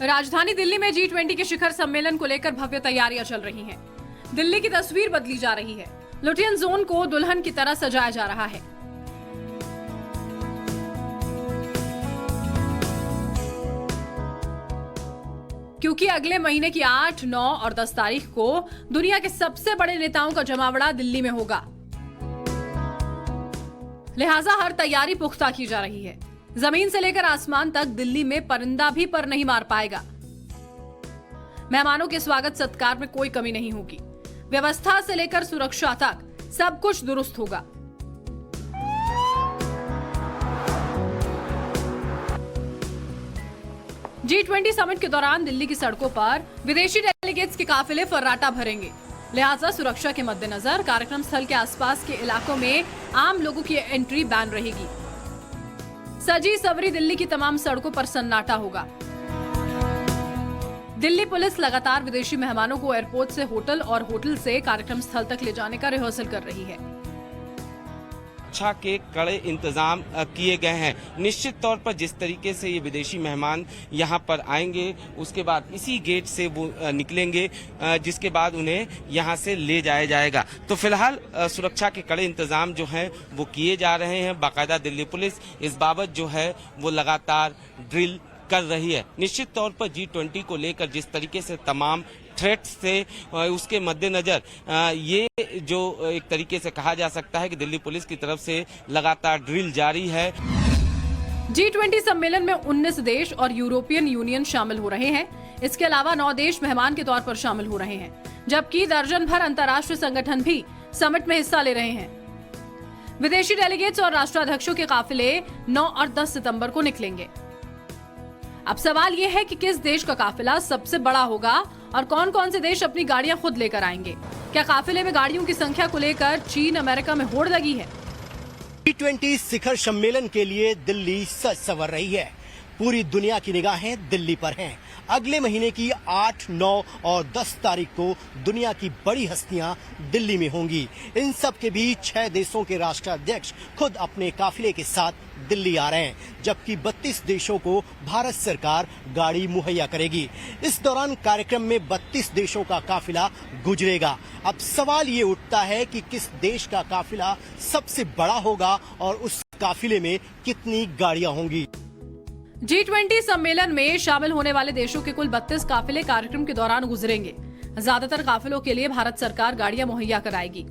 राजधानी दिल्ली में G20 के शिखर सम्मेलन को लेकर भव्य तैयारियां चल रही हैं। दिल्ली की तस्वीर बदली जा रही है। लुटियन जोन को दुल्हन की तरह सजाया जा रहा है। क्योंकि अगले महीने की 8, 9 और 10 तारीख को दुनिया के सबसे बड़े नेताओं का जमावड़ा दिल्ली में होगा। लिहाजा हर तैयारी पुख्ता की जा रही है। जमीन से लेकर आसमान तक दिल्ली में परिंदा भी पर नहीं मार पाएगा। मेहमानों के स्वागत सत्कार में कोई कमी नहीं होगी। व्यवस्था से लेकर सुरक्षा तक सब कुछ दुरुस्त होगा। G20 समिट के दौरान दिल्ली की सड़कों पर विदेशी डेलीगेट्स के काफिले फर्राटा भरेंगे। लिहाजा सुरक्षा के मद्देनजर कार्यक्रम स्थल के आसपास के इलाकों में आम लोगों की एंट्री बैन रहेगी। सजी सवरी दिल्ली की तमाम सड़कों पर सन्नाटा होगा। दिल्ली पुलिस लगातार विदेशी मेहमानों को एयरपोर्ट से होटल और होटल से कार्यक्रम स्थल तक ले जाने का रिहर्सल कर रही है। सुरक्षा के कड़े इंतजाम किए गए हैं। निश्चित तौर पर जिस तरीके से ये विदेशी मेहमान यहाँ पर आएंगे, उसके बाद इसी गेट से वो निकलेंगे, जिसके बाद उन्हें यहाँ से ले जाया जाएगा। तो फिलहाल सुरक्षा के कड़े इंतजाम जो हैं वो किए जा रहे हैं। बाकायदा दिल्ली पुलिस इस बाबत जो है वो लगातार ड्रिल कर रही है। निश्चित तौर पर G20 को लेकर जिस तरीके से तमाम थ्रेट्स से उसके मद्देनजर ये जो एक तरीके से कहा जा सकता है कि दिल्ली पुलिस की तरफ से लगातार ड्रिल जारी है। G20 सम्मेलन में 19 देश और यूरोपियन यूनियन शामिल हो रहे हैं। इसके अलावा 9 देश मेहमान के तौर पर शामिल हो रहे हैं, जबकि दर्जन भर अंतर्राष्ट्रीय संगठन भी समिट में हिस्सा ले रहे हैं। विदेशी डेलीगेट्स और राष्ट्राध्यक्षों के काफिले 9 और 10 सितंबर को निकलेंगे। अब सवाल यह है कि किस देश का काफिला सबसे बड़ा होगा और कौन कौन से देश अपनी गाड़ियां खुद लेकर आएंगे। क्या काफिले में गाड़ियों की संख्या को लेकर चीन अमेरिका में होड़ लगी है? G20 शिखर सम्मेलन के लिए दिल्ली सज संवर रही है। पूरी दुनिया की निगाहें दिल्ली पर हैं। अगले महीने की 8, 9 और 10 तारीख को दुनिया की बड़ी हस्तियां दिल्ली में होंगी। इन सब के बीच 6 देशों के राष्ट्राध्यक्ष खुद अपने काफिले के साथ दिल्ली आ रहे हैं, जबकि 32 देशों को भारत सरकार गाड़ी मुहैया करेगी। इस दौरान कार्यक्रम में 32 देशों का काफिला गुजरेगा। अब सवाल ये उठता है कि किस देश का काफिला सबसे बड़ा होगा और उस काफिले में कितनी गाड़ियां होंगी। G20 सम्मेलन में शामिल होने वाले देशों के कुल 32 काफिले कार्यक्रम के दौरान गुजरेंगे। ज्यादातर काफिलों के लिए भारत सरकार गाड़ियां मुहैया कराएगी,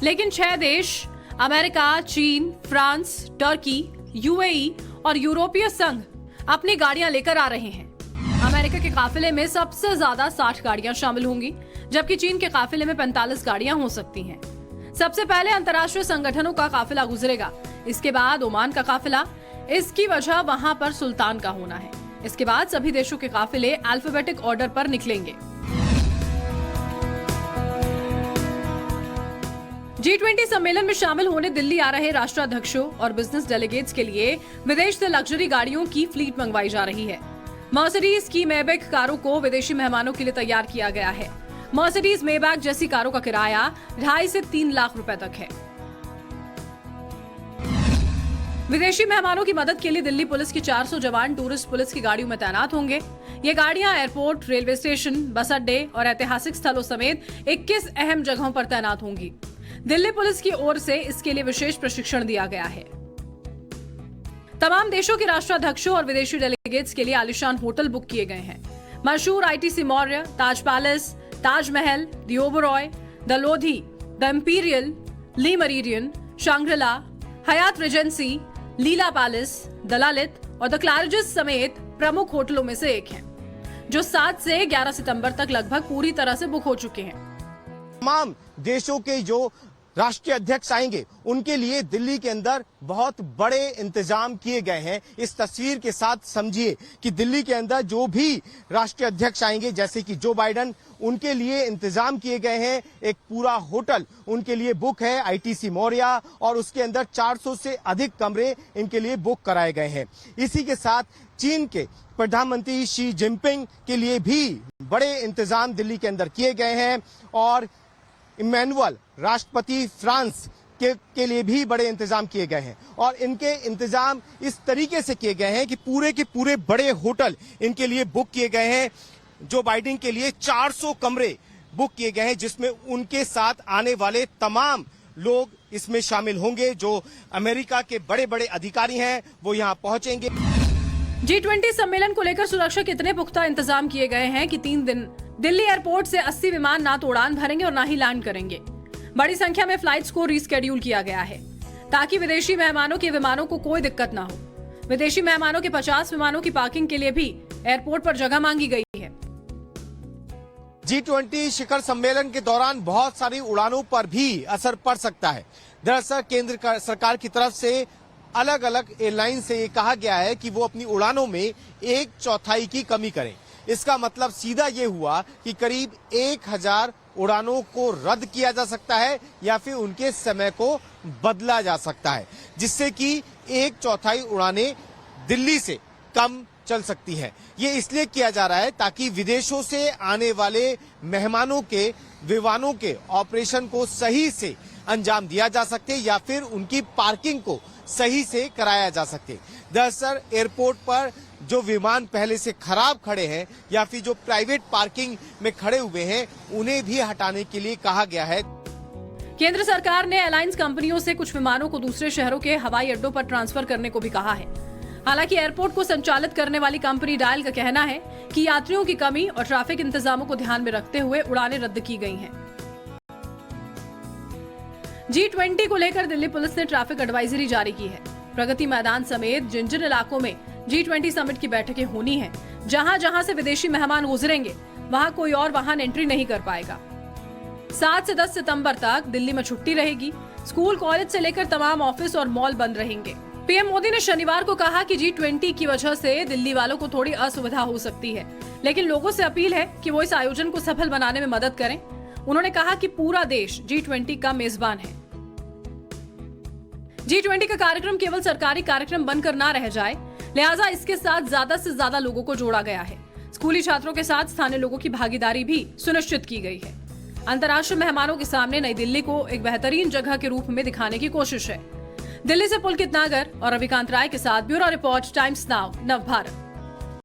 लेकिन 6 देश अमेरिका, चीन, फ्रांस, टर्की, UAE और यूरोपीय संघ अपनी गाड़ियां लेकर आ रहे हैं। अमेरिका के काफिले में सबसे ज्यादा 60 गाड़ियां शामिल होंगी, जबकि चीन के काफिले में 45 गाड़ियां हो सकती हैं। सबसे पहले अंतर्राष्ट्रीय संगठनों का काफिला गुजरेगा, इसके बाद ओमान का काफिला। इसकी वजह वहां पर सुल्तान का होना है। इसके बाद सभी देशों के काफिले अल्फाबेटिक ऑर्डर पर निकलेंगे। G20 सम्मेलन में शामिल होने दिल्ली आ रहे राष्ट्राध्यक्षों और बिजनेस डेलीगेट्स के लिए विदेश से लग्जरी गाड़ियों की फ्लीट मंगवाई जा रही है। मर्सिडीज की मेबैक कारों को विदेशी मेहमानों के लिए तैयार किया गया है। मर्सिडीज मेबैक जैसी कारों का किराया 2.5 से 3 लाख रुपए तक है। विदेशी मेहमानों की मदद के लिए दिल्ली पुलिस की 400 जवान टूरिस्ट पुलिस की गाड़ियों में तैनात होंगे। ये गाड़ियां एयरपोर्ट, रेलवे स्टेशन, बस अड्डे और ऐतिहासिक स्थलों समेत 21 अहम जगहों पर तैनात होंगी। दिल्ली पुलिस की ओर से इसके लिए विशेष प्रशिक्षण दिया गया है। तमाम देशों के राष्ट्राध्यक्षों और विदेशी डेलीगेट्स के लिए आलीशान होटल बुक किए गए हैं। मशहूर ITC Maurya, Taj Palace, Taj Mahal, the Oberoi, the Lodhi, the Imperial, Le Meridien, Shangrila, Hyatt Regency, Leela Palace, the Lalit और द क्लैरिजेस समेत प्रमुख होटलों में से एक हैं, जो 7 से 11 सितंबर तक लगभग पूरी तरह से बुक हो चुके हैं। तमाम देशों के जो राष्ट्रीय अध्यक्ष आएंगे उनके लिए दिल्ली के अंदर बहुत बड़े इंतजाम किए गए हैं। इस तस्वीर के साथ समझिए कि दिल्ली के अंदर जो भी राष्ट्रीय अध्यक्ष आएंगे, जैसे कि जो बाइडन, उनके लिए इंतजाम किए गए हैं। एक पूरा होटल उनके लिए बुक है ITC मौर्य, और उसके अंदर 400 से अधिक कमरे इनके लिए बुक कराए गए हैं। इसी के साथ चीन के प्रधानमंत्री शी जिनपिंग के लिए भी बड़े इंतजाम दिल्ली के अंदर किए गए हैं, और इमैनुअल राष्ट्रपति फ्रांस के लिए भी बड़े इंतजाम किए गए हैं और इनके इंतजाम इस तरीके से किए गए हैं कि पूरे के पूरे बड़े होटल इनके लिए बुक किए गए हैं। जो बाइडेन के लिए 400 कमरे बुक किए गए हैं, जिसमें उनके साथ आने वाले तमाम लोग इसमें शामिल होंगे। जो अमेरिका के बड़े बड़े अधिकारी हैं वो यहाँ पहुंचेंगे। G20 सम्मेलन को लेकर सुरक्षा के इतने पुख्ता इंतजाम किए गए हैं कि 3 दिन दिल्ली एयरपोर्ट से 80 विमान ना तो उड़ान भरेंगे और ना ही लैंड करेंगे। बड़ी संख्या में फ्लाइट्स को रीस्केड्यूल किया गया है ताकि विदेशी मेहमानों के विमानों को कोई दिक्कत ना हो। विदेशी मेहमानों के 50 विमानों की पार्किंग के लिए भी एयरपोर्ट पर जगह मांगी गई है। G20 शिखर सम्मेलन के दौरान बहुत सारी उड़ानों पर भी असर पड़ सकता है। दरअसल केंद्र सरकार की तरफ से अलग अलग एयरलाइन से ये कहा गया है कि वो अपनी उड़ानों में 1/4 की कमी करें। इसका मतलब सीधा ये हुआ कि करीब 1000 उड़ानों को रद्द किया जा सकता है या फिर उनके समय को बदला जा सकता है, जिससे कि 1/4 उड़ानें दिल्ली से कम चल सकती है। ये इसलिए किया जा रहा है ताकि विदेशों से आने वाले मेहमानों के विमानों के ऑपरेशन को सही से अंजाम दिया जा सके या फिर उनकी पार्किंग को सही से कराया जा सके। दरअसल एयरपोर्ट पर जो विमान पहले से खराब खड़े हैं या फिर जो प्राइवेट पार्किंग में खड़े हुए हैं, उन्हें भी हटाने के लिए कहा गया है। केंद्र सरकार ने एयरलाइंस कंपनियों से कुछ विमानों को दूसरे शहरों के हवाई अड्डों पर ट्रांसफर करने को भी कहा है। हालांकि एयरपोर्ट को संचालित करने वाली कंपनी डायल का कहना है कि यात्रियों की कमी और ट्रैफिक इंतजामों को ध्यान में रखते हुए उड़ानें रद्द की गई हैं। G20 को लेकर दिल्ली पुलिस ने ट्रैफिक एडवाइजरी जारी की है। प्रगति मैदान समेत जिन जिन इलाकों में G20 समिट की बैठकें होनी हैं, जहां जहां से विदेशी मेहमान गुजरेंगे, वहां कोई और वाहन एंट्री नहीं कर पाएगा। 7 से 10 सितंबर तक दिल्ली में छुट्टी रहेगी। स्कूल, कॉलेज से लेकर तमाम ऑफिस और मॉल बंद रहेंगे। पीएम मोदी ने शनिवार को कहा कि G20 की वजह से दिल्ली वालों को थोड़ी असुविधा हो सकती है, लेकिन लोगों से अपील है कि वो इस आयोजन को सफल बनाने में मदद करें। उन्होंने कहा कि पूरा देश G20 का मेजबान है। G20 का कार्यक्रम केवल सरकारी कार्यक्रम बनकर ना रह जाए, लिहाजा इसके साथ ज्यादा से ज्यादा लोगों को जोड़ा गया है। स्कूली छात्रों के साथ स्थानीय लोगों की भागीदारी भी सुनिश्चित की गई है। अंतर्राष्ट्रीय मेहमानों के सामने नई दिल्ली को एक बेहतरीन जगह के रूप में दिखाने की कोशिश है। दिल्ली से पुलकित नागर और रविकांत राय के साथ ब्यूरो रिपोर्ट, टाइम्स नाउ, नव भारत।